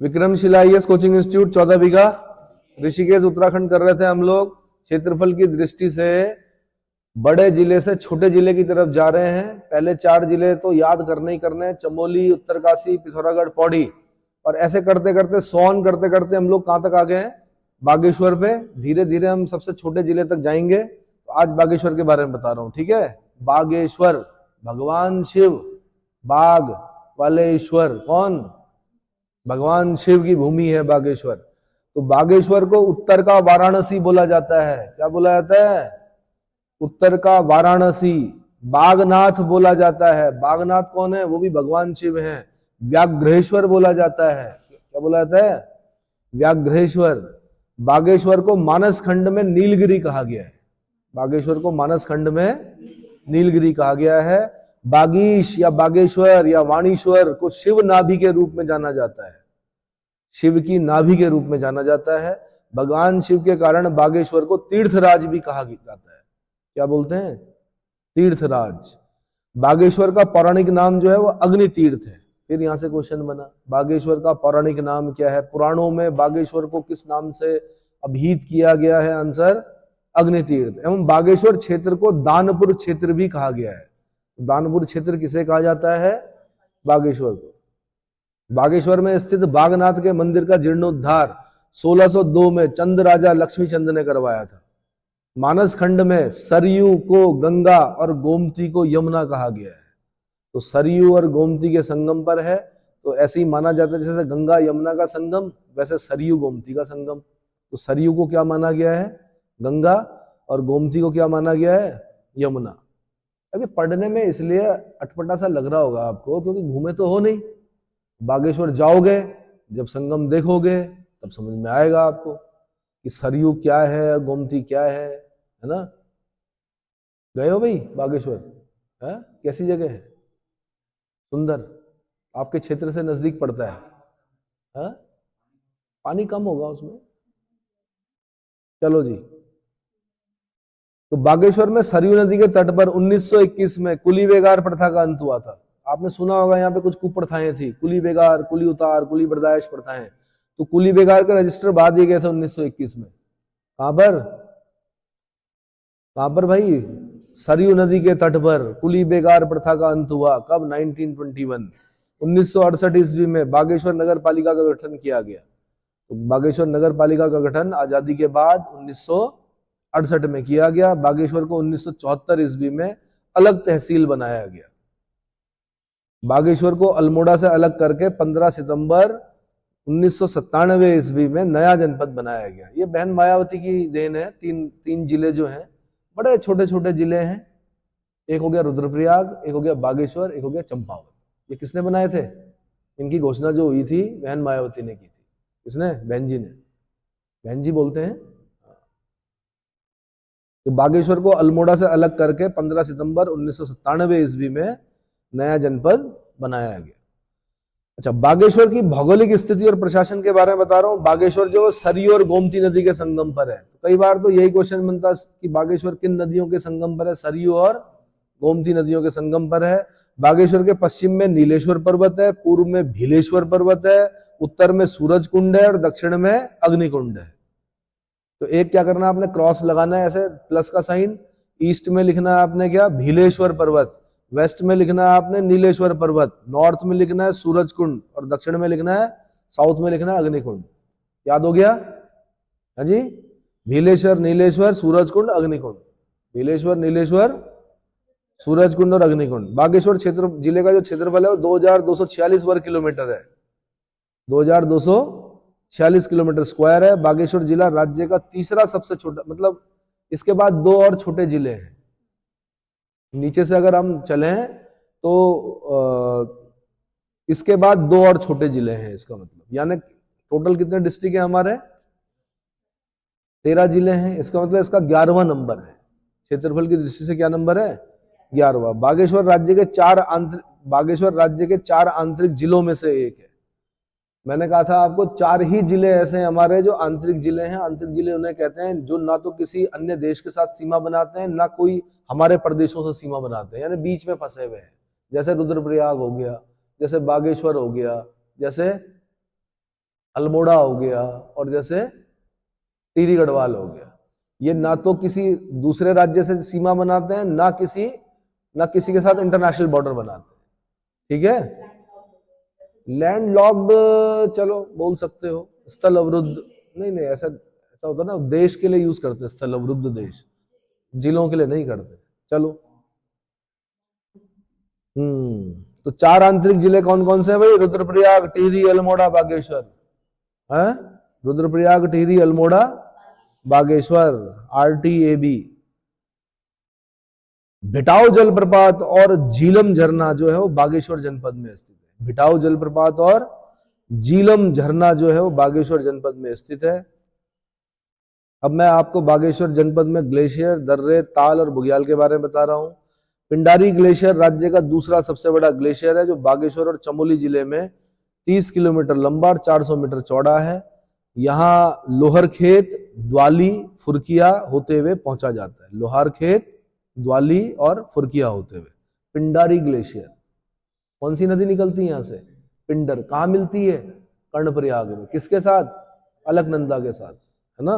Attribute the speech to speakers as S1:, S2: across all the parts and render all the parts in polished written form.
S1: Vikramshila IAS coaching institute 14 बीघा ऋषिकेश उत्तराखंड कर रहे थे हम लोग। क्षेत्रफल की दृष्टि से बड़े जिले से छोटे जिले की तरफ जा रहे हैं। पहले 4 जिले तो याद करने ही करने हैं, चमोली, उत्तरकाशी, पिथौरागढ़, पौड़ी, और ऐसे करते करते सोन करते करते हम लोग कहां तक आ गए हैं? बागेश्वर पे। धीरे धीरे हम सबसे छोटे जिले तक जाएंगे। तो आज बागेश्वर के बारे में बता रहा हूं, ठीक है। बागेश्वर, भगवान शिव, बाग वाले ईश्वर, कौन? भगवान शिव की भूमि है बागेश्वर। तो बागेश्वर को उत्तर का वाराणसी बोला जाता है। क्या बोला जाता है? उत्तर का वाराणसी। बागनाथ बोला जाता है। बागनाथ कौन है? वो भी भगवान शिव हैं। व्याघ्रेश्वर बोला जाता है। क्या बोला जाता है? व्याघ्रेश्वर। बागेश्वर को मानस खंड में नीलगिरी कहा गया है। बागेश्वर को मानस खंड में नीलगिरी कहा गया है। बागीश या बागेश्वर या वाणीश्वर को शिव नाभि के रूप में जाना जाता है। शिव की नाभि के रूप में जाना जाता है। भगवान शिव के कारण बागेश्वर को तीर्थराज भी कहा जाता है। क्या बोलते हैं? तीर्थराज। बागेश्वर का पौराणिक नाम जो है वो अग्नि तीर्थ है। फिर यहां से क्वेश्चन बना, बागेश्वर का पौराणिक नाम क्या है? पुराणों में बागेश्वर को किस नाम से अभिहित किया गया है? आंसर अग्नि तीर्थ। एवं बागेश्वर क्षेत्र को दानपुर क्षेत्र भी कहा गया है। दानपुर क्षेत्र किसे कहा जाता है? बागेश्वर को। बागेश्वर में स्थित बागनाथ के मंदिर का जीर्णोद्धार 1602 में चंद राजा लक्ष्मी चंद ने करवाया था। मानस खंड में सरयू को गंगा और गोमती को यमुना कहा गया है। तो सरयू और गोमती के संगम पर है, तो ऐसे ही माना जाता है जैसे गंगा यमुना का संगम, वैसे सरयू गोमती का संगम। तो सरयू को क्या माना गया है? गंगा, और गोमती को क्या माना गया है? यमुना। अभी पढ़ने में इसलिए अटपटा सा लग रहा होगा आपको क्योंकि घूमे तो हो नहीं। बागेश्वर जाओगे, जब संगम देखोगे तब समझ में आएगा आपको कि सरयू क्या है, गोमती क्या है ना। गए हो भाई बागेश्वर? है कैसी जगह है? सुंदर। आपके क्षेत्र से नजदीक पड़ता है? पानी कम होगा उसमें। चलो जी। तो बागेश्वर में सरयू नदी के तट पर 1921 में कुली बेगार प्रथा का अंत हुआ था। आपने सुना होगा यहाँ पे कुछ कुप्रथाएं थी, कुली बेगार, कुली उतार, कुली बर्दाश्त प्रथाएं। तो कुली बेगार का रजिस्टर बहा दिए गए थे 1921 में। कहां पर? कहां पर भाई? सरयू नदी के तट पर कुली बेगार प्रथा का अंत हुआ। कब? 1921। 1968 ईस्वी में बागेश्वर नगर पालिका का गठन किया गया। तो बागेश्वर नगर पालिका का गठन आजादी के बाद 1968 में किया गया। बागेश्वर को 1974 ईस्वी में अलग तहसील बनाया गया। बागेश्वर को अल्मोड़ा से अलग करके 15 सितंबर 1997 ईस्वी में नया जनपद बनाया गया। ये बहन मायावती की देन है। तीन जिले जो हैं बड़े छोटे छोटे जिले हैं। एक हो गया रुद्रप्रयाग, एक हो गया बागेश्वर, एक हो गया चंपावत। ये किसने बनाए थे? इनकी घोषणा जो हुई थी बहन मायावती ने की थी। किसने? बहन जी ने। बहन जी बोलते हैं। तो बागेश्वर को अल्मोड़ा से अलग करके 15 सितंबर 1997 ईस्वी में नया जनपद बनाया गया। अच्छा, बागेश्वर की भौगोलिक स्थिति और प्रशासन के बारे में बता रहा हूं। बागेश्वर जो सरयू और गोमती नदी के संगम पर है। कई बार तो यही क्वेश्चन बनता है कि बागेश्वर किन नदियों के संगम पर है? सरयू और गोमती नदियों के संगम पर है। बागेश्वर के पश्चिम में नीलेश्वर पर्वत है, पूर्व में भीलेश्वर पर्वत है, उत्तर में सूरज कुंड है और दक्षिण में अग्निकुंड है। तो एक क्या करना है आपने? क्रॉस लगाना है ऐसे प्लस का साइन। ईस्ट में लिखना है आपने क्या? भीलेश्वर पर्वत। वेस्ट में लिखना है आपने नीलेश्वर पर्वत। नॉर्थ में लिखना है सूरज कुंड और दक्षिण में लिखना है, साउथ में लिखना है अग्निकुंड। याद हो गया? हाँ जी। भीलेश्वर, नीलेश्वर, सूरज कुंड, अग्निकुंड। भीलेश्वर, नीलेश्वर, सूरज कुंड और अग्निकुंड। बागेश्वर क्षेत्र जिले का जो क्षेत्रफल है वो 2246 वर्ग किलोमीटर है। 2246 किलोमीटर स्क्वायर है। बागेश्वर जिला राज्य का तीसरा सबसे छोटा, मतलब इसके बाद 2 और छोटे जिले हैं। नीचे से अगर हम चलें तो इसके बाद 2 और छोटे जिले हैं। इसका मतलब यानी टोटल कितने डिस्ट्रिक्ट है हमारे? 13 जिले हैं। इसका मतलब इसका 11वां नंबर है। क्षेत्रफल की दृष्टि से क्या नंबर है? 11वां। बागेश्वर राज्य के 4 आंतरिक जिलों में से एक है। मैंने कहा था आपको 4 ही जिले ऐसे हैं हमारे जो आंतरिक जिले हैं। आंतरिक जिले उन्हें कहते हैं जो ना तो किसी अन्य देश के साथ सीमा बनाते हैं, ना कोई हमारे प्रदेशों से सीमा बनाते हैं, यानी बीच में फंसे हुए हैं। जैसे रुद्रप्रयाग हो गया, जैसे बागेश्वर हो गया, जैसे अल्मोड़ा हो गया, और जैसे टिहरी गढ़वाल हो गया। ये ना तो किसी दूसरे राज्य से सीमा बनाते हैं, ना किसी के साथ इंटरनेशनल बॉर्डर बनाते हैं। ठीक है, लैंड लॉक्ड चलो बोल सकते हो, स्थल अवरुद्ध नहीं, ऐसा होता ना, देश के लिए यूज करते हैं स्थल अवरुद्ध देश, जिलों के लिए नहीं करते। चलो, तो 4 आंतरिक जिले कौन कौन से हैं भाई? रुद्रप्रयाग, टिहरी, अल्मोड़ा, बागेश्वर है। रुद्रप्रयाग, टिहरी, अल्मोड़ा, बागेश्वर, RTAB। भिटाऊ जलप्रपात और झीलम झरना जो है वो बागेश्वर जनपद में स्थित है। भिटाऊ जलप्रपात और झीलम झरना जो है वो बागेश्वर जनपद में स्थित है। अब मैं आपको बागेश्वर जनपद में ग्लेशियर, दर्रे, ताल और बुग्याल के बारे में बता रहा हूं। पिंडारी ग्लेशियर राज्य का दूसरा सबसे बड़ा ग्लेशियर है, जो बागेश्वर और चमोली जिले में 30 किलोमीटर लंबा और 400 मीटर चौड़ा है। यहाँ लोहरखेत, द्वाली, फुरकिया होते हुए पहुंचा जाता है। लोहरखेत, द्वाली और फुरकिया होते हुए पिंडारी ग्लेशियर। कौन सी नदी निकलती है यहां से? पिंडर। कहाँ मिलती है? कर्णप्रयाग में। किसके साथ? अलकनंदा के साथ, है ना।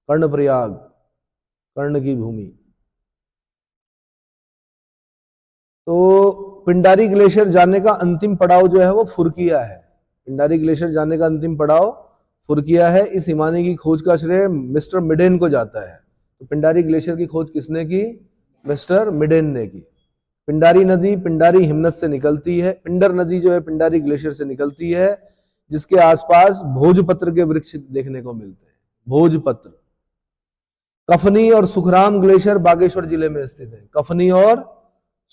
S1: कर्णप्रयाग, कर्ण की भूमि। तो पिंडारी ग्लेशियर जाने का अंतिम पड़ाव जो है वो फुरकिया है। पिंडारी ग्लेशियर जाने का अंतिम पड़ाव फुरकिया है। इस हिमानी की खोज का श्रेय मिस्टर मिडेन को जाता है। तो पिंडारी ग्लेशियर की खोज किसने की? मिस्टर मिडेन ने की। पिंडारी नदी पिंडारी हिमनद से निकलती है। पिंडर नदी जो है पिंडारी ग्लेशियर से निकलती है, जिसके आसपास भोजपत्र के वृक्ष देखने को मिलते हैं। भोजपत्र। कफनी और सुखराम ग्लेशियर बागेश्वर जिले में स्थित है। कफनी और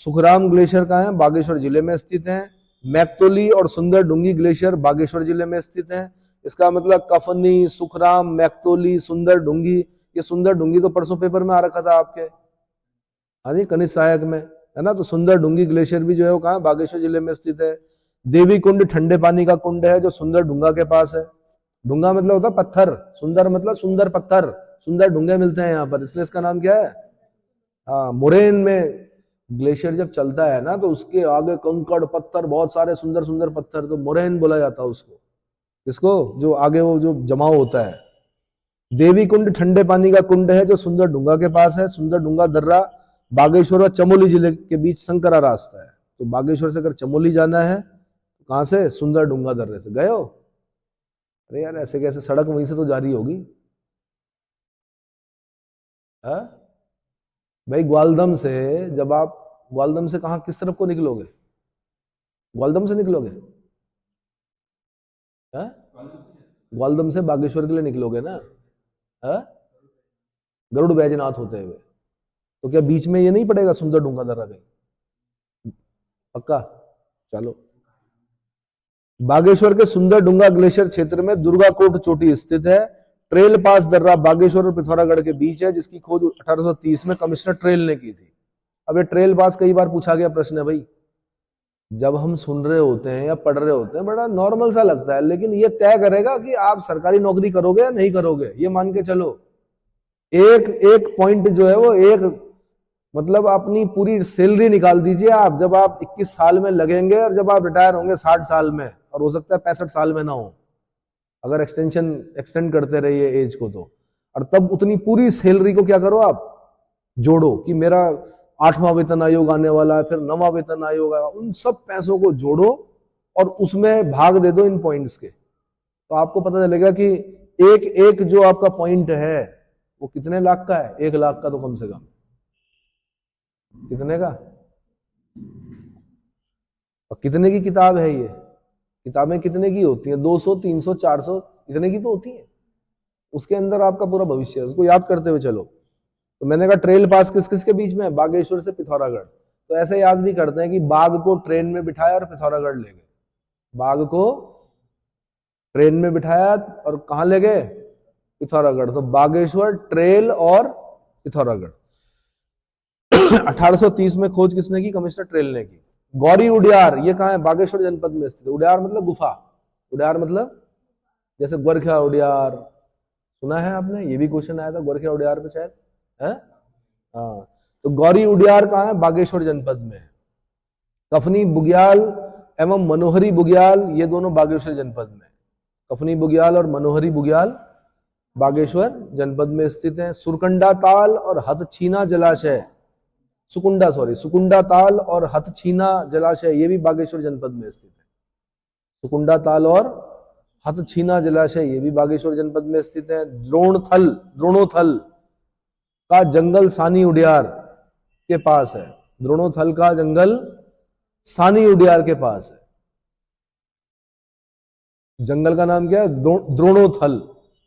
S1: सुखराम ग्लेशियर कहाँ है? बागेश्वर जिले में स्थित है। मैक्तोली और सुंदर डूंगी ग्लेशियर बागेश्वर जिले में स्थित है। इसका मतलब कफनी, सुखराम, मैक्तोली, सुंदर डूंगी। ये सुंदर डूंगी तो परसों पेपर में आ रखा था आपके, हाँ जी, कनिष्ठ सहायक में, है ना। तो सुंदर डूंगी ग्लेशियर भी जो है वो कहाँ? बागेश्वर जिले में स्थित है। देवी कुंड ठंडे पानी का कुंड है, जो सुंदर डूंगा के पास है। डूंगा मतलब होता पत्थर, सुंदर मतलब सुंदर पत्थर, सुंदर डूंगे मिलते हैं यहाँ पर, इसलिए इसका नाम क्या है? हाँ, मोरेन में ग्लेशियर जब चलता है ना, तो उसके आगे कंकड़ पत्थर, बहुत सारे सुंदर सुंदर पत्थर, तो मोरेन बोला जाता है उसको। किसको? जो आगे वो जो जमाव होता है। देवी कुंड ठंडे पानी का कुंड है, जो सुंदर डूंगा के पास है। सुंदर डूंगा दर्रा बागेश्वर और चमोली जिले के बीच संकरा रास्ता है। तो बागेश्वर से अगर चमोली जाना है तो कहां से? सुंदर डूंगा दर्रे से। गए हो? अरे यार, ऐसे कैसे? सड़क वहीं से तो जारी होगी। है भाई, ग्वालदम से, जब आप ग्वालदम से कहां, किस तरफ को निकलोगे? ग्वालदम से निकलोगे? है? ग्वालदम से बागेश्वर के लिए निकलोगे ना? है? गरुड़ बैजनाथ होते हुए। तो क्या बीच में ये नहीं पड़ेगा सुंदर डूंगा दर्रा कहीं? पक्का? चलो, बागेश्वर के सुंदर डूंगा ग्लेशियर क्षेत्र में दुर्गाकोट चोटी स्थित है। ट्रेल पास दर्रा बागेश्वर और पिथौरागढ़ के बीच है, जिसकी खोज 1830 में कमिश्नर ट्रेल ने की थी। अब ये ट्रेल पास कई बार पूछा गया प्रश्न है भाई। जब हम सुन रहे होते हैं या पढ़ रहे होते हैं, बड़ा नॉर्मल सा लगता है, लेकिन ये तय करेगा कि आप सरकारी नौकरी करोगे या नहीं करोगे। ये मान के चलो, एक एक पॉइंट जो है वो एक, मतलब अपनी पूरी सैलरी निकाल दीजिए आप, जब आप 21 साल में लगेंगे और जब आप रिटायर होंगे 60 साल में, और हो सकता है 65 साल में ना हो, अगर एक्सटेंड करते रहिए एज को तो। और तब उतनी पूरी सैलरी को क्या करो आप? जोड़ो कि मेरा 8वां वेतन आयोग आने वाला है, फिर 9वां वेतन आयोग आएगा, उन सब पैसों को जोड़ो और उसमें भाग दे दो इन पॉइंट्स के, तो आपको पता चलेगा कि एक एक जो आपका पॉइंट है वो कितने लाख का है? 1 लाख का तो कम से कम। कितने का? और कितने की किताब है ये? किताबें कितने की होती हैं? 200, 300, 400 इतने की तो होती है। उसके अंदर आपका पूरा भविष्य है, उसको याद करते हुए चलो। तो मैंने कहा ट्रेल पास किस किस के बीच में है? बागेश्वर से पिथौरागढ़। तो ऐसे याद भी करते हैं कि बाघ को ट्रेन में बिठाया और पिथौरागढ़ ले गए। बाघ को ट्रेन में बिठाया और कहां ले गए? पिथौरागढ़। तो बागेश्वर, ट्रेल और पिथौरागढ़। 1830 में खोज किसने की? कमिश्नर ट्रेल ने की। गौरी उडियार, ये कहां है? बागेश्वर जनपद में स्थित है। उडियार मतलब गुफा, उडियार मतलब जैसे गोरखिया उडियार, सुना है आपने? ये भी क्वेश्चन आया था गोरखिया उडियार पे शायद, है? हाँ, तो गौरी उडियार कहां है? बागेश्वर जनपद में। कफनी बुग्याल एवं मनोहरी बुग्याल, ये दोनों बागेश्वर जनपद में। कफनी बुग्याल और मनोहरी बुग्याल बागेश्वर जनपद में स्थित है। सुरकंडा ताल और हथछीना जलाशय, सुकुंडा ताल और हथछीना जलाशय, ये भी बागेश्वर जनपद में स्थित है। सुकुंडा ताल और हथछीना जलाशय ये भी बागेश्वर जनपद में स्थित है। द्रोणोथल का जंगल सानी उडियार के पास है। द्रोणोथल का जंगल सानी उडियार के पास है। जंगल का नाम क्या है? द्रोणोथल।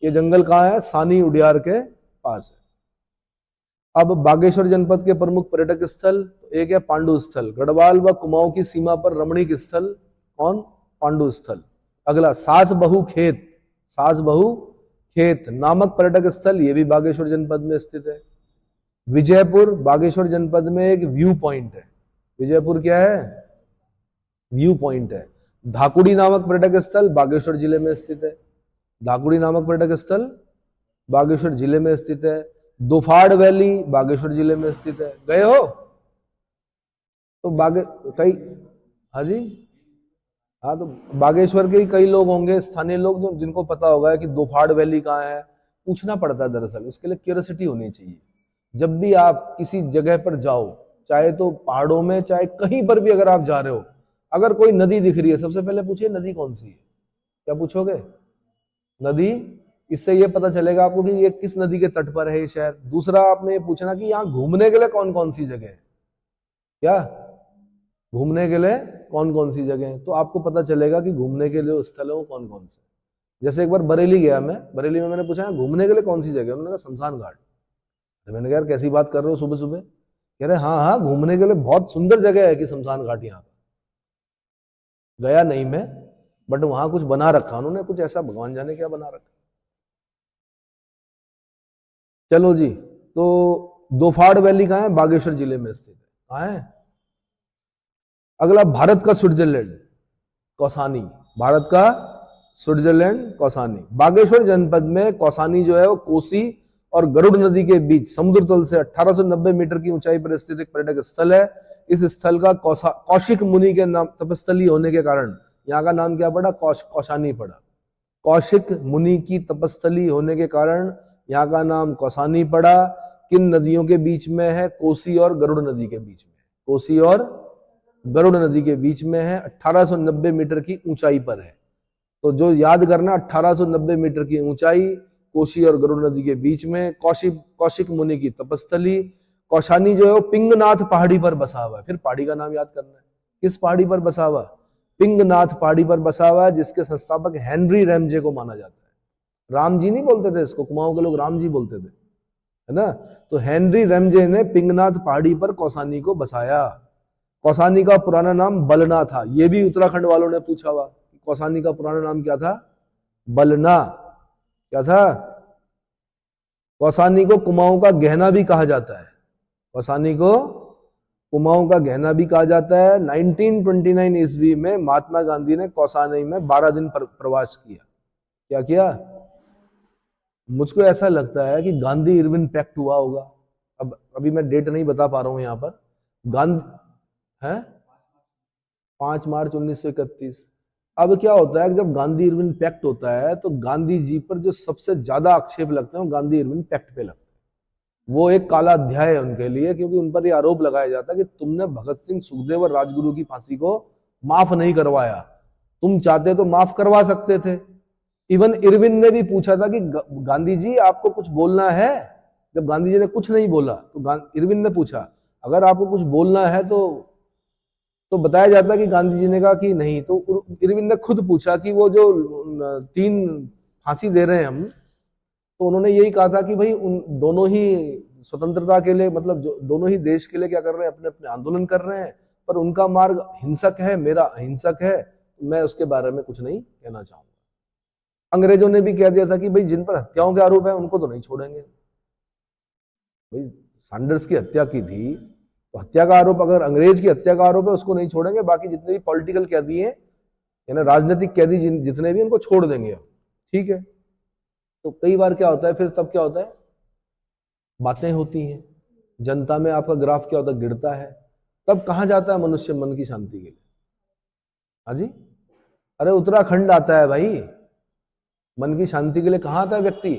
S1: ये जंगल कहाँ है? सानी उडियार के पास है। अब बागेश्वर जनपद के प्रमुख पर्यटक स्थल, एक है पांडु स्थल, गढ़वाल व कुमाऊं की सीमा पर रमणीक स्थल। कौन? पांडु स्थल। अगला सास बहू खेत नामक पर्यटक स्थल, ये भी बागेश्वर जनपद में स्थित है। विजयपुर बागेश्वर जनपद में एक व्यू पॉइंट है। विजयपुर क्या है? व्यू पॉइंट है। धाकुड़ी नामक पर्यटक स्थल बागेश्वर जिले में स्थित है। धाकुड़ी नामक पर्यटक स्थल बागेश्वर जिले में स्थित है। दोफाड़ वैली बागेश्वर जिले में स्थित है। गए हो? तो हाँ जी, हाँ, तो बागेश्वर के ही कई लोग होंगे, स्थानीय लोग, जो जिनको पता होगा कि दोफाड़ वैली कहाँ है। पूछना पड़ता है दरअसल, उसके लिए क्यूरियोसिटी होनी चाहिए। जब भी आप किसी जगह पर जाओ, चाहे तो पहाड़ों में, चाहे कहीं पर भी अगर आप जा रहे हो, अगर कोई नदी दिख रही है, सबसे पहले पूछिए नदी कौन सी है। क्या पूछोगे? नदी। इससे ये पता चलेगा आपको कि ये किस नदी के तट पर है ये शहर। दूसरा आपने ये पूछना कि यहाँ घूमने के लिए कौन कौन सी जगह है। क्या घूमने के लिए कौन कौन सी जगह है? तो आपको पता चलेगा कि घूमने के लिए स्थल है वो कौन कौन से। जैसे एक बार बरेली गया मैं, बरेली में मैंने पूछा घूमने के लिए कौन सी जगह है? उन्होंने कहा शमशान घाट। मैंने कहा यार कैसी बात कर रहे हो सुबह सुबह? कह रहे हाँ हाँ, घूमने के लिए बहुत सुंदर जगह है कि शमशान घाट। यहाँ गया नहीं मैं, बट वहां कुछ बना रखा उन्होंने, कुछ ऐसा भगवान जाने क्या बना रखा। चलो जी, तो दोफाड़ वैली कहाँ है? बागेश्वर जिले में स्थित है। कहाँ है? अगला भारत का स्विट्जरलैंड कौसानी। भारत का स्विट्जरलैंड कौसानी। बागेश्वर जनपद में कौसानी जो है वो कोसी और गरुड़ नदी के बीच समुद्र तल से 1890 मीटर की ऊंचाई पर स्थित एक पर्यटक स्थल है। इस स्थल का कौशिक मुनि के नाम तपस्थली होने के कारण यहाँ का नाम क्या पड़ा? कौसानी पड़ा। कौशिक मुनि की तपस्थली होने के कारण यहाँ का नाम कौसानी पड़ा। किन नदियों के बीच में है? कोसी और गरुड़ नदी के बीच में। कोसी और गरुड़ नदी के बीच में है। 1890 मीटर की ऊंचाई पर है। तो जो याद करना, 1890 मीटर की ऊंचाई, कोसी और गरुड़ नदी के बीच में, कौशिक मुनि की तपस्थली। कौसानी जो है वो पिंगनाथ पहाड़ी पर बसा हुआ है। फिर पहाड़ी का नाम याद करना है। किस पहाड़ी पर बसा हुआ? पिंगनाथ पहाड़ी पर बसा हुआ है, जिसके संस्थापक हेनरी रैमजे को माना जाता है। राम जी नहीं बोलते थे इसको, कुमाऊं के लोग राम जी बोलते थे, है ना। तो हेनरी रैमजे ने पिंगनाथ पहाड़ी पर कौसानी को बसाया। कौसानी का पुराना नाम बलना था। ये भी उत्तराखंड वालों ने पूछा हुआ, कौसानी का पुराना नाम क्या था? बलना। क्या था? कौसानी को कुमाऊं का गहना भी कहा जाता है। कौसानी को कुमाऊं का गहना भी कहा जाता है। 1929 ईस्वी में महात्मा गांधी ने कौसानी में 12 दिन प्रवास किया। क्या किया? मुझको ऐसा लगता है कि गांधी इरविन पैक्ट हुआ होगा। अब अभी मैं डेट नहीं बता पा रहा हूं यहां पर। गांधी है 5 मार्च 1931। अब क्या होता है कि जब गांधी इरविन पैक्ट होता है तो गांधी जी पर जो सबसे ज्यादा आक्षेप लगते हैं वो गांधी इरविन पैक्ट पे लगते हैं। वो एक काला अध्याय है उनके लिए, क्योंकि उन पर यह आरोप लगाया जाता है कि तुमने भगत सिंह, सुखदेव और राजगुरु की फांसी को माफ नहीं करवाया। तुम चाहते तो माफ करवा सकते थे। इवन इरविन ने भी पूछा था कि गांधी जी आपको कुछ बोलना है। जब गांधी जी ने कुछ नहीं बोला तो इरविन ने पूछा अगर आपको कुछ बोलना है तो बताया जाता कि गांधी जी ने कहा कि नहीं। तो इरविन ने खुद पूछा कि वो जो 3 फांसी दे रहे हैं हम, तो उन्होंने यही कहा था कि भाई उन दोनों ही स्वतंत्रता के लिए, मतलब जो दोनों ही देश के लिए क्या कर रहे हैं, अपने अपने आंदोलन कर रहे हैं, पर उनका मार्ग हिंसक है, मेरा अहिंसक है। मैं उसके बारे में कुछ नहीं कहना चाहूंगा। अंग्रेजों ने भी कह दिया था कि भाई जिन पर हत्याओं के आरोप है उनको तो नहीं छोड़ेंगे। भाई सैंडर्स की हत्या की थी तो हत्या का आरोप, अगर अंग्रेज की हत्या का आरोप है उसको नहीं छोड़ेंगे, बाकी जितने भी पॉलिटिकल कैदी हैं यानी राजनीतिक कैदी जितने भी, उनको छोड़ देंगे। ठीक है। तो कई बार क्या होता है फिर, तब क्या होता है, बातें होती हैं, जनता में आपका ग्राफ क्या होता है, गिरता है। तब कहां जाता है मनुष्य मन की शांति के लिए? हाँ जी, अरे उत्तराखंड आता है भाई। मन की शांति के लिए कहाँ आता है व्यक्ति?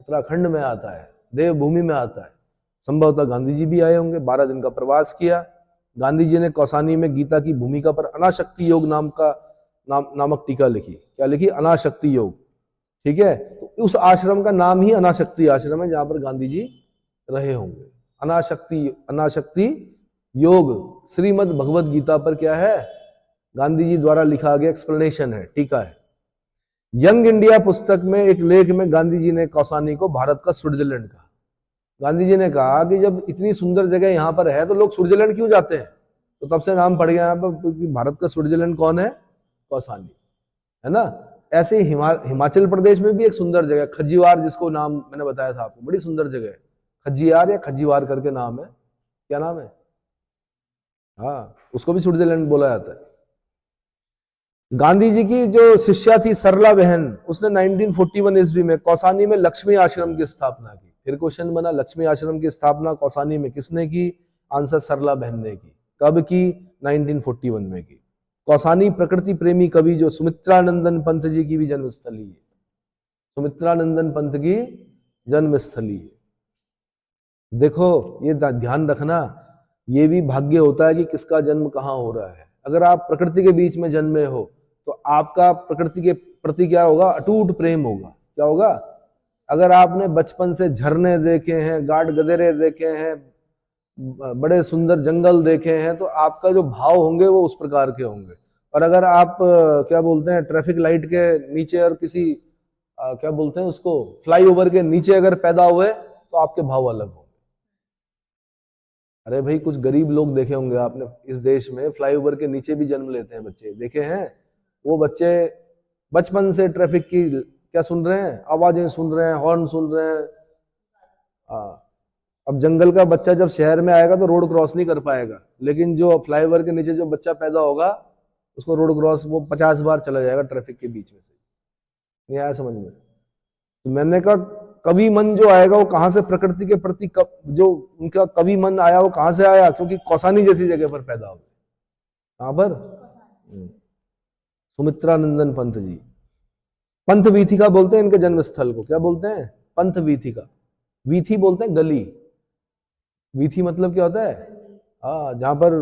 S1: उत्तराखंड में आता है, देवभूमि में आता है। संभवतः गांधी जी भी आए होंगे, 12 दिन का प्रवास किया। गांधी जी ने कौसानी में गीता की भूमिका पर अनाशक्ति योग नामक टीका लिखी। क्या लिखी? अनाशक्ति योग। ठीक है, तो उस आश्रम का नाम ही अनाशक्ति आश्रम है, जहां पर गांधी जी रहे होंगे। अनाशक्ति योग श्रीमद् भगवद गीता पर क्या है? गांधी जी द्वारा लिखा गया एक्सप्लेनेशन है, टीका है। यंग इंडिया पुस्तक में एक लेख में गांधी जी ने कौसानी को भारत का स्विट्जरलैंड कहा। गांधी जी ने कहा कि जब इतनी सुंदर जगह यहां पर है तो लोग स्विट्जरलैंड क्यों जाते हैं? तो तब से नाम पड़ गया यहाँ पर, भारत का स्विट्जरलैंड कौन है? कौसानी, है ना। ऐसे हिमाचल प्रदेश में भी एक सुंदर जगह खज्जीवार, जिसको नाम मैंने बताया था आपको, बड़ी सुंदर जगह है। खज्जियार या खज्जीवार करके नाम है। क्या नाम है? हाँ, उसको भी स्विट्जरलैंड बोला जाता है। गांधी जी की जो शिष्या थी सरला बहन, उसने 1941 ईस्वी में कौसानी में लक्ष्मी आश्रम की स्थापना की। फिर क्वेश्चन बना, लक्ष्मी आश्रम की स्थापना कौसानी में किसने की? आंसर सरला बहन ने की। कब की? 1941 में की। कौसानी प्रकृति प्रेमी कवि जो सुमित्रानंदन पंत जी की भी जन्मस्थली है। सुमित्रानंदन पंत की जन्मस्थली है। देखो, ये ध्यान रखना, ये भी भाग्य होता है कि किसका जन्म कहाँ हो रहा है। अगर आप प्रकृति के बीच में जन्मे हो तो आपका प्रकृति के प्रति क्या होगा? अटूट प्रेम होगा। क्या होगा? अगर आपने बचपन से झरने देखे हैं, गाड गदेरे देखे हैं, बड़े सुंदर जंगल देखे हैं, तो आपका जो भाव होंगे वो उस प्रकार के होंगे। और अगर आप क्या बोलते हैं, ट्रैफिक लाइट के नीचे और किसी क्या बोलते हैं उसको, फ्लाईओवर के नीचे अगर पैदा हुए तो आपके भाव अलग होंगे। अरे भाई, कुछ गरीब लोग देखे होंगे आपने इस देश में, फ्लाईओवर के नीचे भी जन्म लेते हैं बच्चे, देखे हैं? वो बच्चे बचपन से ट्रैफिक की क्या सुन रहे हैं? आवाजें सुन रहे हैं, हॉर्न सुन रहे हैं। अब जंगल का बच्चा जब शहर में आएगा तो रोड क्रॉस नहीं कर पाएगा, लेकिन जो फ्लाईओवर के नीचे जो बच्चा पैदा होगा उसको रोड क्रॉस वो 50 बार चला जाएगा ट्रैफिक के बीच में से। नहीं आया समझ में? तो मैंने कहा कवि मन जो आएगा वो कहां से? प्रकृति के प्रति जो उनका कवि मन आया वो कहां से आया? क्योंकि कौसानी जैसी जगह पर पैदा हो। कहां पर? सुमित्रानंदन पंत जी। पंथ वीथिका बोलते हैं इनके जन्मस्थल को। क्या बोलते हैं? पंथ वीथिका। वीथी बोलते हैं गली। वीथी मतलब क्या होता है? हाँ, जहां पर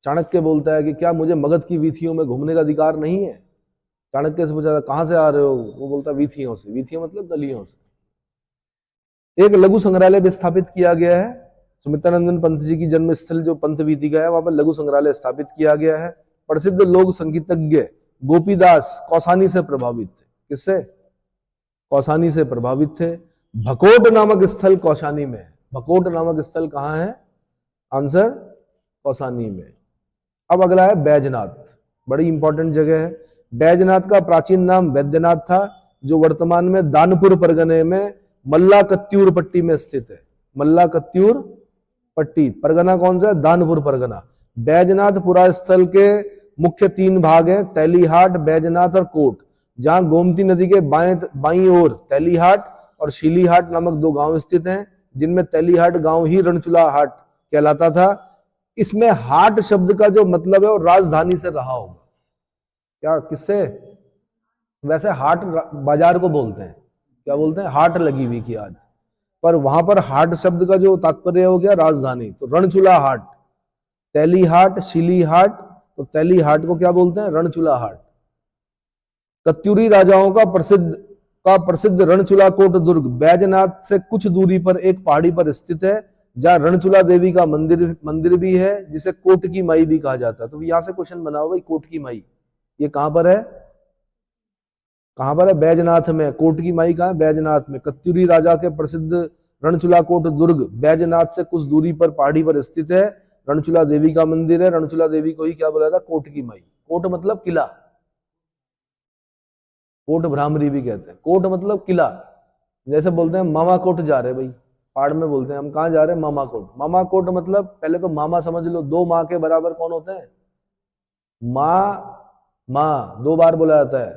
S1: चाणक्य बोलता है कि क्या मुझे मगध की वीथियों में घूमने का अधिकार नहीं है? चाणक्य से पूछा कहां से आ रहे हो? वो बोलता वीथियों से। वीथियों मतलब गलियों से। एक लघु संग्रहालय भी स्थापित किया गया है। सुमित्रानंदन पंत जी की जन्मस्थल जो पंथ वीथिका है, वहां पर लघु संग्रहालय स्थापित किया गया है। प्रसिद्ध लोक संगीतज्ञ गोपीदास कौसानी से प्रभावित थे। किससे? कौसानी से प्रभावित थे। भकोट नामक स्थल कौसानी में है। भकोट नामक स्थल कहां है? आंसर कौसानी में। अब अगला है बैजनाथ, बड़ी इंपॉर्टेंट जगह है। बैजनाथ का प्राचीन नाम वैद्यनाथ था, जो वर्तमान में दानपुर परगने में मल्ला कत्यूर पट्टी में स्थित है। मल्ला कत्यूर पट्टी परगना कौन सा है? दानपुर परगना। बैजनाथ पुरा स्थल के मुख्य 3 भाग हैं, तैलीहाट, बैजनाथ और कोट। जहां गोमती नदी के बाईं ओर तैलीहाट और शीलीहाट नामक 2 गांव स्थित हैं, जिनमें तैलीहाट गांव ही रणचुला हाट कहलाता था। इसमें हाट शब्द का जो मतलब है वो राजधानी से रहा होगा। क्या? किससे? वैसे हाट बाजार को बोलते हैं। क्या बोलते हैं? हाट लगी हुई की आज, पर वहां पर हाट शब्द का जो तात्पर्य हो गया राजधानी। तो रणचुला हाट, तैलीहाट, शीलीहाट। तो तैलीहाट को क्या बोलते हैं? रणचुला हाट। कत्यूरी राजाओं का प्रसिद्ध रणचुला कोट दुर्ग बैजनाथ से कुछ दूरी पर एक पहाड़ी पर स्थित है, जहां रणचुला देवी का मंदिर भी है, जिसे कोट की माई भी कहा जाता है। तो यहां से क्वेश्चन बना हुआ भाई, कोट की माई ये कहां पर है? कहां पर है? बैजनाथ में। कोट की माई कहां है? बैजनाथ में। कत्यूरी राजा के प्रसिद्ध रणचुला कोट दुर्ग बैजनाथ से कुछ दूरी पर पहाड़ी पर स्थित है। रणचुला देवी का मंदिर है। रणचुला देवी को ही क्या बोला था? कोट की माई। कोट मतलब किला, कोट भ्रामरी भी कहते हैं। कोट मतलब किला। जैसे बोलते हैं मामा कोट जा रहे भाई, पहाड़ में बोलते हैं हम कहां जा रहे हैं? मामा कोट। मामा कोट मतलब पहले तो मामा समझ लो, 2 माँ के बराबर कौन होते हैं? माँ 2 बार बोला जाता है।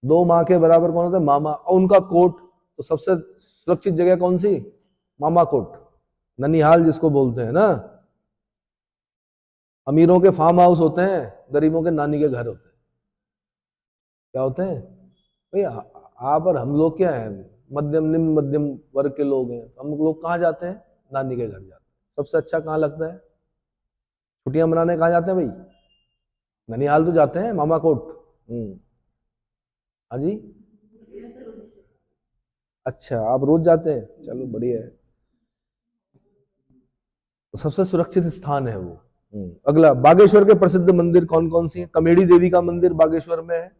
S1: 2 माँ के बराबर कौन होता है? मामा। और उनका कोट, तो सबसे सुरक्षित जगह कौन सी? मामा कोट, ननिहाल जिसको बोलते हैं ना। अमीरों के फार्म हाउस होते हैं, गरीबों के नानी के घर होते हैं। क्या होते हैं? भाई आप और हम लोग क्या है, मध्यम निम्न मध्यम वर्ग के लोग हैं, हम लोग कहाँ जाते हैं? नानी के घर जाते हैं। सबसे अच्छा कहाँ लगता है? छुट्टियां मनाने कहाँ जाते हैं भाई? ननिहाल तो जाते हैं, मामा कोट। हाँ जी, अच्छा आप रोज जाते हैं, चलो बढ़िया है। तो सबसे सुरक्षित स्थान है वो। अगला, बागेश्वर के प्रसिद्ध मंदिर कौन कौन सी है? कमेड़ी देवी का मंदिर बागेश्वर में है।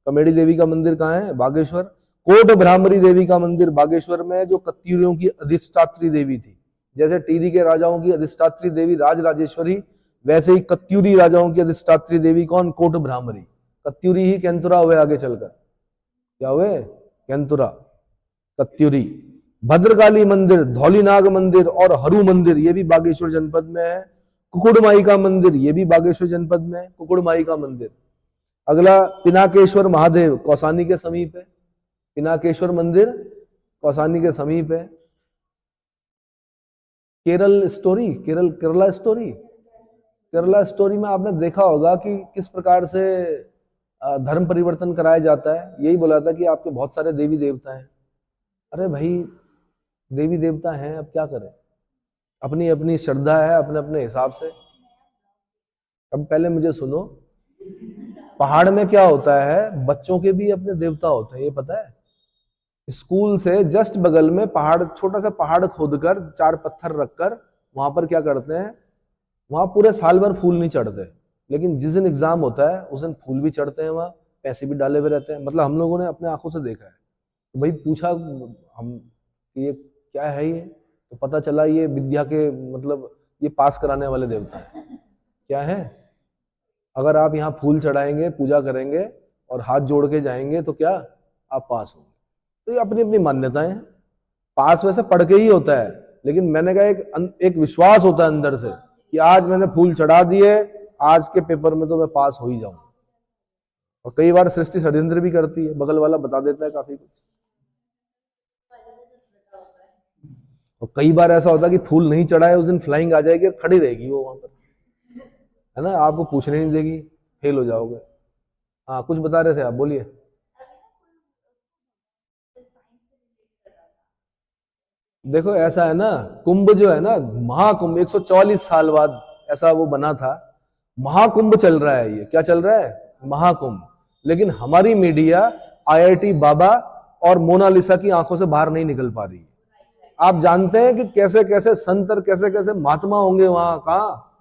S1: कमेड़ी देवी का मंदिर कहाँ है? बागेश्वर। कोट भ्रामरी देवी का मंदिर बागेश्वर में है, जो कत्यूरियों की अधिष्ठात्री देवी थी। जैसे टीरी के राजाओं की अधिष्ठात्री देवी राज राजेश्वरी, वैसे ही कत्यूरी राजाओं की अधिष्ठात्री देवी कौन? कोट भ्रामरी। कत्यूरी ही केंतुरा हुए आगे चलकर, क्या हुए? केंतुरा, कत्यूरी। भद्रकाली मंदिर, धौलीनाग मंदिर और हरु मंदिर, ये भी बागेश्वर जनपद में है। कुकुड़माई का मंदिर, ये भी बागेश्वर जनपद में है, कुकुड़माई का मंदिर। अगला, पिनाकेश्वर महादेव, कौसानी के समीप है। पिनाकेश्वर मंदिर कौसानी के समीप है। केरला स्टोरी, केरला स्टोरी में आपने देखा होगा कि किस प्रकार से धर्म परिवर्तन कराया जाता है। यही बोला था कि आपके बहुत सारे देवी देवता हैं। अरे भाई, देवी देवता हैं, अब क्या करें? अपनी अपनी श्रद्धा है, अपने अपने हिसाब से। अब पहले मुझे सुनो, पहाड़ में क्या होता है, बच्चों के भी अपने देवता होते हैं, ये पता है? स्कूल से जस्ट बगल में पहाड़, छोटा सा पहाड़ खोदकर 4 पत्थर रखकर वहां पर क्या करते हैं, वहां पूरे साल भर फूल नहीं चढ़ते, लेकिन जिस दिन एग्जाम होता है उस दिन फूल भी चढ़ते हैं, वहां पैसे भी डाले हुए रहते हैं। मतलब हम लोगों ने अपने आंखों से देखा है। तो भाई पूछा हम कि ये क्या है, ये तो पता चला ये विद्या के, मतलब ये पास कराने वाले देवता है। क्या है? अगर आप यहाँ फूल चढ़ाएंगे, पूजा करेंगे और हाथ जोड़ के जाएंगे तो क्या आप पास होंगे। तो ये अपनी अपनी मान्यताएं हैं। पास वैसे पढ़ के ही होता है, लेकिन मैंने कहा एक विश्वास होता है अंदर से कि आज मैंने फूल चढ़ा दिए, आज के पेपर में तो मैं पास हो ही जाऊं। और कई बार सृष्टि षड्यंत्र भी करती है, बगल वाला बता देता है काफी कुछ। और कई बार ऐसा होता है कि फूल नहीं चढ़ा है, उस दिन फ्लाइंग आ जाएगी और खड़ी रहेगी वो वहां पर, है ना, आपको पूछने नहीं देगी, फेल हो जाओगे। हाँ, कुछ बता रहे थे आप, बोलिए। देखो ऐसा है ना, कुंभ जो है ना, महाकुंभ 144 साल बाद ऐसा वो बना था। महाकुंभ चल रहा है, ये क्या चल रहा है? महाकुंभ। लेकिन हमारी मीडिया आईआईटी बाबा और मोनालिसा की आंखों से बाहर नहीं निकल पा रही है। आप जानते हैं कि कैसे कैसे संत और कैसे कैसे महात्मा होंगे वहां, कहा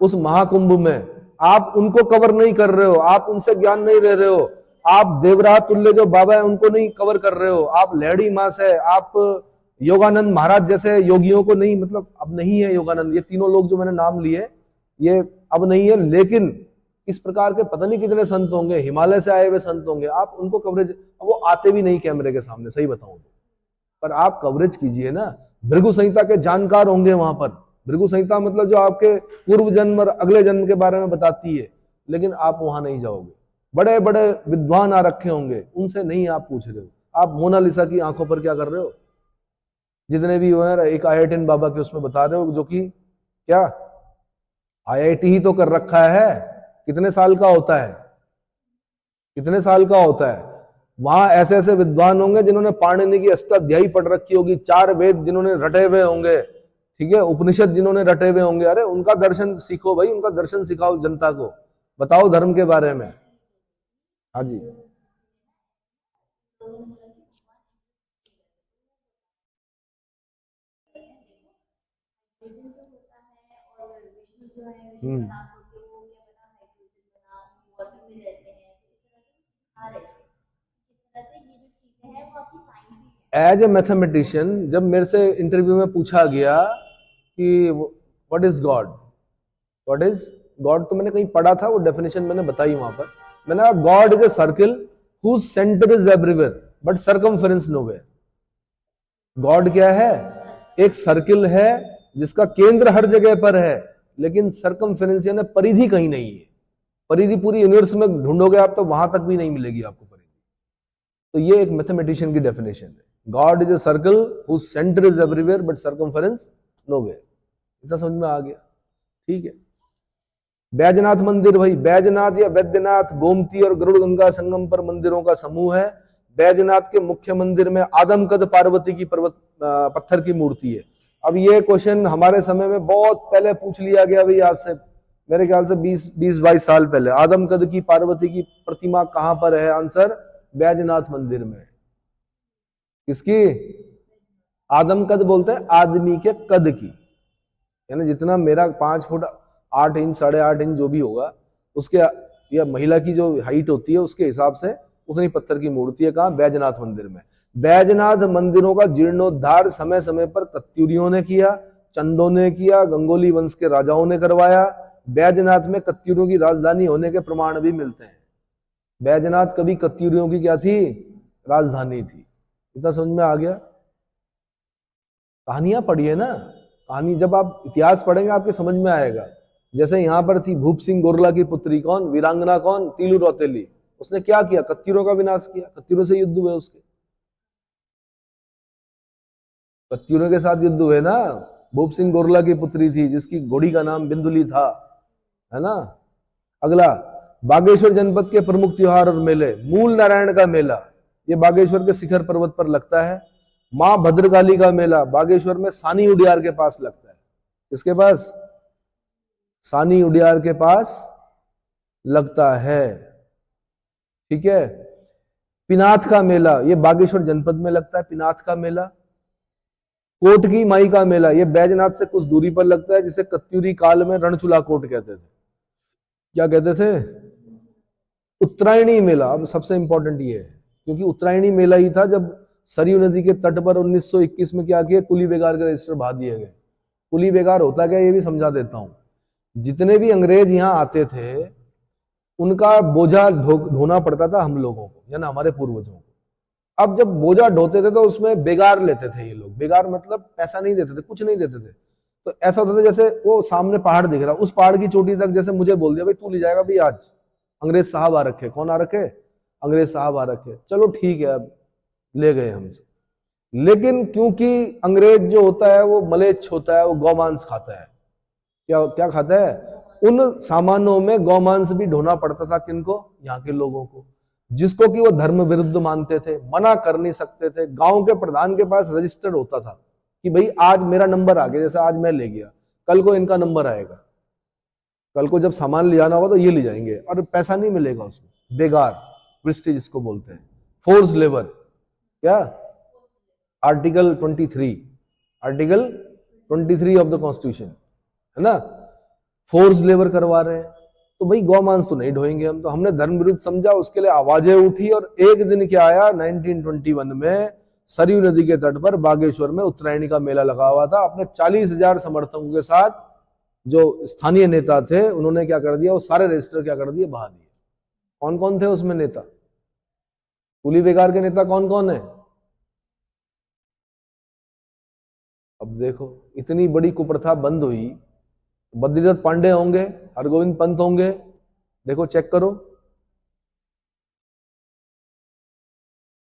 S1: उस महाकुंभ में। आप उनको कवर नहीं कर रहे हो, आप उनसे ज्ञान नहीं ले रहे हो, आप देवराह तुल्य जो बाबा है उनको नहीं कवर कर रहे हो, आप लहड़ी मास है, आप योगानंद महाराज जैसे योगियों को नहीं, मतलब अब नहीं है योगानंद, ये तीनों लोग जो मैंने नाम लिए ये अब नहीं है। लेकिन इस प्रकार के पता नहीं कितने संत होंगे, हिमालय से आए हुए संत होंगे, आप उनको कवरेज, वो आते भी नहीं कैमरे के सामने, सही बताऊं तो, पर आप कवरेज कीजिए ना। भृगु संहिता के जानकार होंगे वहां पर। भृगु संहिता मतलब जो आपके पूर्व जन्म और अगले जन्म के बारे में बताती है, लेकिन आप वहां नहीं जाओगे। बड़े बड़े विद्वान आ रखे होंगे, उनसे नहीं आप पूछ रहे हो, आप मोनालिसा की आंखों पर क्या कर रहे हो? जितने भी हो हैं, एक आईआईटी बाबा के उसमें बता रहे हो, जो कि क्या आईआईटी ही तो कर रखा है। कितने साल का होता है? कितने साल का होता है? वहां ऐसे ऐसे विद्वान होंगे जिन्होंने पाणिनि की अष्टाध्यायी पढ़ रखी होगी, 4 वेद जिन्होंने रटे हुए होंगे, ठीक है, उपनिषद जिन्होंने रटे हुए होंगे। अरे उनका दर्शन सीखो भाई, उनका दर्शन सिखाओ जनता को, बताओ धर्म के बारे में। हाँ जी, हम्म, एज ए मैथमेटिशियन जब मेरे से इंटरव्यू में पूछा गया कि what is God, what is God, तो मैंने कहीं पढ़ा था, वो डेफिनेशन मैंने बताई वहां पर। मैंने कहा God is a circle whose centre is everywhere but circumference nowhere. God क्या है? एक सर्किल है जिसका केंद्र हर जगह पर है, लेकिन सरकमफेरेंस यानी परिधि कहीं नहीं है। परिधि पूरी यूनिवर्स में ढूंढोगे आप तो वहां तक भी नहीं मिलेगी आपको परिधि। तो ये एक मैथमेटिशियन की डेफिनेशन है, God is a circle whose centre is everywhere but circumference nowhere. इतना समझ में आ गया? ठीक है। बैजनाथ मंदिर भाई, बैजनाथ या वैद्यनाथ गोमती और गरुड़ गंगा संगम पर मंदिरों का समूह है। बैजनाथ के मुख्य मंदिर में आदमकद पार्वती की पर्वत पत्थर की मूर्ति है। अब ये क्वेश्चन हमारे समय में बहुत पहले पूछ लिया गया भाई, आज से मेरे ख्याल से 20-22 साल पहले। आदमकद की पार्वती की प्रतिमा कहां पर है? आंसर बैजनाथ मंदिर में। किसकी? आदमकद बोलते हैं आदमी के कद की, यानी जितना मेरा 5 फुट 8 इंच 8.5 इंच जो भी होगा उसके, या महिला की जो हाइट होती है उसके हिसाब से उतनी पत्थर की मूर्ति है। कहां? बैजनाथ मंदिर में। बैजनाथ मंदिरों का जीर्णोद्धार समय समय पर कत्यूरियों ने किया, चंदों ने किया, गंगोली वंश के राजाओं ने करवाया। बैजनाथ में कत्यूरियों की राजधानी होने के प्रमाण भी मिलते हैं। बैजनाथ कभी कत्यूरियों की क्या थी? राजधानी थी। इतना समझ में आ गया? कहानियां पढ़िए ना, कहानी जब आप इतिहास पढ़ेंगे आपके समझ में आएगा। जैसे यहां पर थी भूप सिंह गोरला की पुत्री कौन? वीरांगना कौन? तीलू रौतेली। उसने क्या किया? कत्यूरों का विनाश किया, कत्यूरों से युद्ध हुए उसके, कत्यूरों के साथ युद्ध हुए ना। भूप सिंह गोरला की पुत्री थी जिसकी घोड़ी का नाम बिंदुली था, है ना। अगला, बागेश्वर जनपद के प्रमुख त्योहार और मेले। मूल नारायण का मेला, ये बागेश्वर के शिखर पर्वत पर लगता है। मां भद्रकाली का मेला बागेश्वर में सानी उडियार के पास लगता है। किसके पास? सानी उडियार के पास लगता है, ठीक है। पिनाथ का मेला, ये बागेश्वर जनपद में लगता है, पिनाथ का मेला। कोटकी माई का मेला, ये बैजनाथ से कुछ दूरी पर लगता है, जिसे कत्यूरी काल में रणचूला कोट कहते थे। क्या कहते थे? उत्तरायणी मेला। अब सबसे इंपॉर्टेंट ये है, क्योंकि उत्तरायणी मेला ही था जब सरयू नदी के तट पर 1921 में क्या किया? कुली बेगार के रजिस्टर बहा दिए गए। कुली बेगार होता क्या, ये भी समझा देता हूं। जितने भी अंग्रेज यहां आते थे उनका बोझा ढोना पड़ता था हम लोगों को, यानी हमारे पूर्वजों को। अब जब बोझा ढोते थे तो उसमें बेगार लेते थे ये लोग। बेगार मतलब पैसा नहीं देते थे, कुछ नहीं देते थे। तो ऐसा होता था जैसे वो सामने पहाड़ दिख रहा, उस पहाड़ की चोटी तक जैसे मुझे बोल दिया भाई तू ले जाएगा भाई, आज अंग्रेज साहब आ रखे। कौन आ रखे? अंग्रेज साहब आ रखे। चलो ठीक है, अब ले गए हमसे। लेकिन क्योंकि अंग्रेज जो होता है वो मलेच्छ होता है, वो गौमांस खाता है। क्या क्या खाता है? उन सामानों में गौमांस भी ढोना पड़ता था। किनको? यहाँ के लोगों को, जिसको कि वो धर्म विरुद्ध मानते थे, मना कर नहीं सकते थे। गांव के प्रधान के पास रजिस्टर होता था कि भाई आज मेरा नंबर आ गया, जैसे आज मैं ले गया, कल को इनका नंबर आएगा, कल को जब सामान ले जाना होगा तो ये ले जाएंगे, और पैसा नहीं मिलेगा उसमें। बेगार, प्रिस्टी जिसको बोलते हैं, फोर्स लेबर। क्या? Article 23, article 23 of the constitution, है ना। फोर्स लेबर करवा रहे हैं, तो भाई गौमांस तो नहीं ढोएंगे हम। तो हमने धर्म विरुद्ध समझा, उसके लिए आवाजें उठी, और एक दिन क्या आया 1921 में सरयू नदी के तट पर बागेश्वर में उत्तरायणी का मेला लगा हुआ था। अपने 40,000 समर्थकों के साथ जो स्थानीय नेता थे उन्होंने क्या कर दिया? वो सारे रजिस्टर क्या कर दिए? बहा दिए। कौन कौन थे उसमें नेता? कुली बेगार के नेता कौन कौन है? अब देखो, इतनी बड़ी कुप्रथा बंद हुई, बद्रीदत्त पांडे होंगे, हरगोविंद पंत होंगे, देखो चेक करो।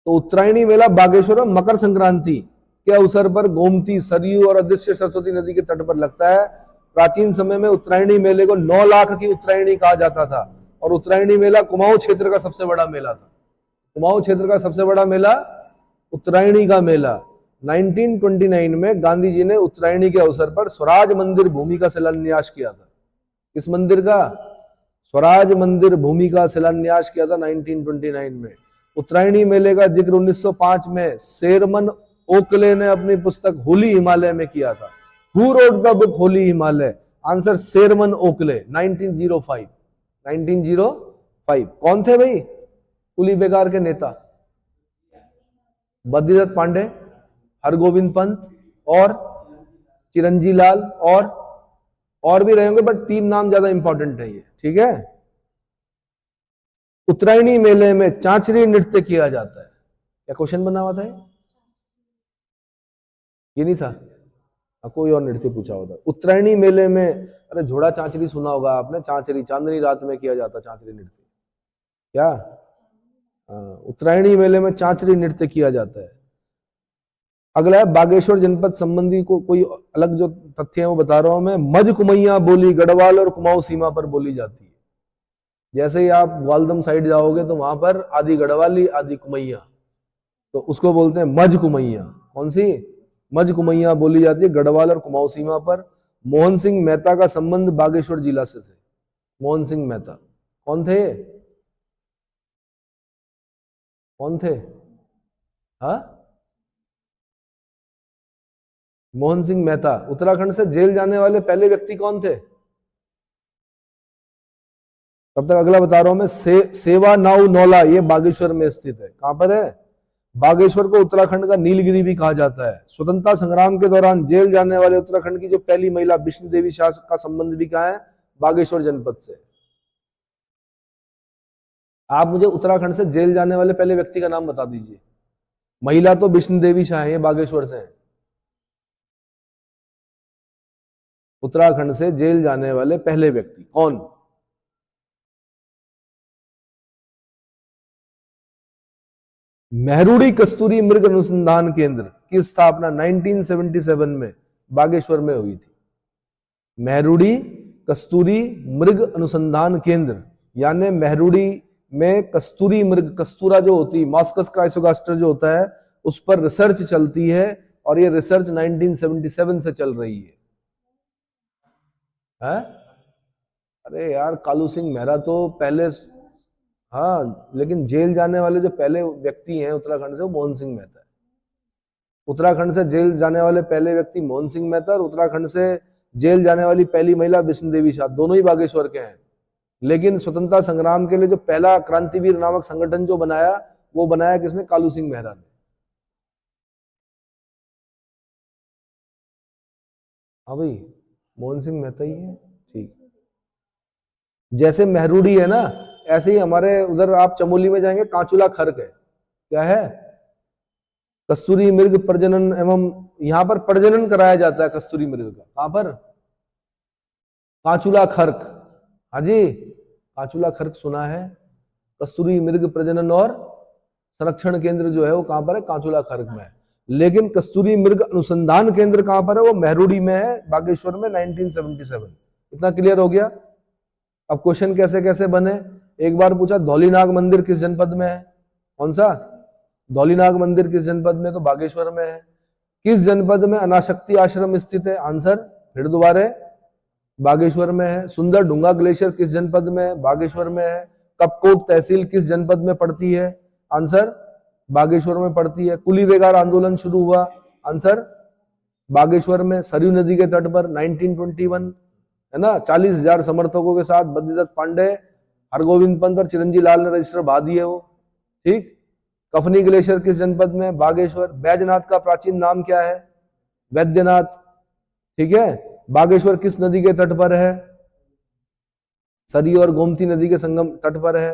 S1: तो उत्तरायणी मेला बागेश्वर में मकर संक्रांति के अवसर पर गोमती, सरयू और अदृश्य सरस्वती नदी के तट पर लगता है। प्राचीन समय में उत्तरायणी मेले को 9 लाख की उत्तरायणी कहा जाता था, और उत्तरायणी मेला कुमाऊं क्षेत्र का सबसे बड़ा मेला था। कुमाऊं क्षेत्र का सबसे बड़ा मेला उत्तरायणी का मेला। 1929 में गांधी जी ने उत्तरायणी के अवसर पर स्वराज मंदिर भूमि का शिलान्यास किया था। किस मंदिर का? स्वराज मंदिर भूमि का शिलान्यास किया था 1929 में। उत्तरायणी मेले का जिक्र 1905 में शेरमन ओकले ने अपनी पुस्तक होली हिमालय में किया था। Who wrote the book Holi Himalaya? Answer Sherman Oakley, 1905। 1905। कौन थे भाई? कुली बेगार के नेता बद्रीदत्त पांडे, हरगोविंद पंत और चिरंजी लाल, और भी रहे होंगे, बट 3 नाम ज्यादा इंपॉर्टेंट है ये, ठीक है। उत्तरायणी मेले में चांचरी नृत्य किया जाता है। क्या क्वेश्चन बना हुआ था ये नहीं था? कोई और नृत्य पूछा होता। उत्तरायणी मेले में, अरे झोड़ा चांचरी सुना होगा आपने, चांचरी चांदनी रात में किया जाता चांचरी नृत्य। क्या? उत्तरायणी मेले में चांचरी नृत्य किया जाता है। अगला है बागेश्वर जनपद संबंधी को कोई अलग जो तथ्य है वो बता रहा हूं मैं। मज कुमैया बोली गढ़वाल और कुमाऊं सीमा पर बोली जाती है। जैसे ही आप ग्वालदम साइड जाओगे तो वहां पर आदि गढ़वाली आदि कुमैया, तो उसको बोलते हैं मज कुमैया। कौन सी? मज कुमैया बोली जाती है गढ़वाल और कुमाऊं सीमा पर। मोहन सिंह मेहता का संबंध बागेश्वर जिला से थे। मोहन सिंह मेहता कौन थे? कौन थे? हाँ, मोहन सिंह मेहता। उत्तराखंड से जेल जाने वाले पहले व्यक्ति कौन थे? तब तक अगला बता रहा हूं मैं। सेवा नाउ नौला, ये बागेश्वर में स्थित है। कहां पर है? बागेश्वर को उत्तराखंड का नीलगिरी भी कहा जाता है। स्वतंत्रता संग्राम के दौरान जेल जाने वाले उत्तराखंड की जो पहली महिला विष्णु देवी शाह का संबंध भी कहां है? बागेश्वर जनपद से। आप मुझे उत्तराखंड से जेल जाने वाले पहले व्यक्ति का नाम बता दीजिए। महिला तो विष्णु देवी शाह है, ये बागेश्वर से है। उत्तराखंड से जेल जाने वाले पहले व्यक्ति कौन? मेहरुड़ी कस्तूरी मृग अनुसंधान केंद्र की स्थापना 1977 में बागेश्वर में हुई थी। मेहरुड़ी कस्तूरी मृग अनुसंधान केंद्र, यानी मेहरुड़ी में कस्तूरी मृग, कस्तूरा जो होती है, मॉस्कस क्राइसोगास्टर जो होता है, उस पर रिसर्च चलती है और ये रिसर्च 1977 से चल रही है। अरे यार, कालू सिंह मेहरा तो पहले, हाँ, लेकिन जेल जाने वाले जो पहले व्यक्ति हैं उत्तराखंड से, वो मोहन सिंह मेहता है। उत्तराखंड से जेल जाने वाले पहले व्यक्ति मोहन सिंह मेहता और उत्तराखंड से जेल जाने वाली पहली महिला विष्णु देवी शाह, दोनों ही बागेश्वर के हैं। लेकिन स्वतंत्रता संग्राम के लिए जो पहला क्रांतिवीर नामक संगठन जो बनाया, वो बनाया किसने? कालू सिंह मेहरा ने। हाँ भाई, मोहन सिंह मेहता ही है। ठीक, जैसे मेहरुड़ी है ना, ऐसे ही हमारे उधर आप चमोली में जाएंगे, कांचुला खर्क है। क्या है? कस्तूरी मृग प्रजनन एवं, यहां पर प्रजनन कराया जाता है कस्तूरी मृग का। कहां पर? कांचुला खर्क। हाँ जी, कांचुला खर्क सुना है। कस्तूरी मृग प्रजनन और संरक्षण केंद्र जो है वो कहां पर है? कांचुला खर्क में है। लेकिन कस्तूरी मृग अनुसंधान केंद्र कहां पर है? वो मेहरुड़ी में है, बागेश्वर में, 1977। इतना क्लियर हो गया? अब क्वेश्चन कैसे कैसे बने। एक बार पूछा धौलीनाग मंदिर किस जनपद में है? कौन सा? धौलीनाग मंदिर किस जनपद में? तो बागेश्वर में है। किस जनपद में अनाशक्ति आश्रम स्थित है? आंसर फिर दोबारा बागेश्वर में है। सुंदर डूंगा ग्लेशियर किस जनपद में है? बागेश्वर में है। कपकोट तहसील किस जनपद में पड़ती है? आंसर बागेश्वर में पड़ती है। कुली बेगार आंदोलन शुरू हुआ? आंसर बागेश्वर में, सरयू नदी के तट पर, 1921, है ना। 40,000 समर्थकों के साथ बद्रीदत्त पांडे, हरगोविंद पंत और चिरंजी लाल ने रजिस्टर बहा दिए वो। ठीक। कफनी ग्लेशियर किस जनपद में? बागेश्वर। बैजनाथ का प्राचीन नाम क्या है? वैद्यनाथ। ठीक है। बागेश्वर किस नदी के तट पर है? सरयू और गोमती नदी के संगम तट पर है।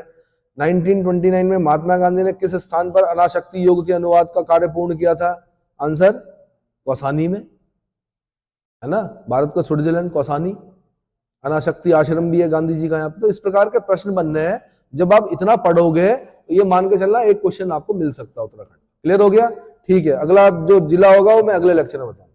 S1: 1929 में महात्मा गांधी ने किस स्थान पर अनाशक्ति योग के अनुवाद का कार्य पूर्ण किया था? आंसर कौसानी में, है ना। भारत का स्विट्जरलैंड कौसानी। अनाशक्ति आश्रम भी है गांधी जी का यहाँ पे। तो इस प्रकार के प्रश्न बनने हैं। जब आप इतना पढ़ोगे तो ये मान के चलना एक क्वेश्चन आपको मिल सकता है उत्तराखंड। क्लियर हो गया? ठीक है। अगला जो जिला होगा वो मैं अगले लेक्चर में बताऊंगा।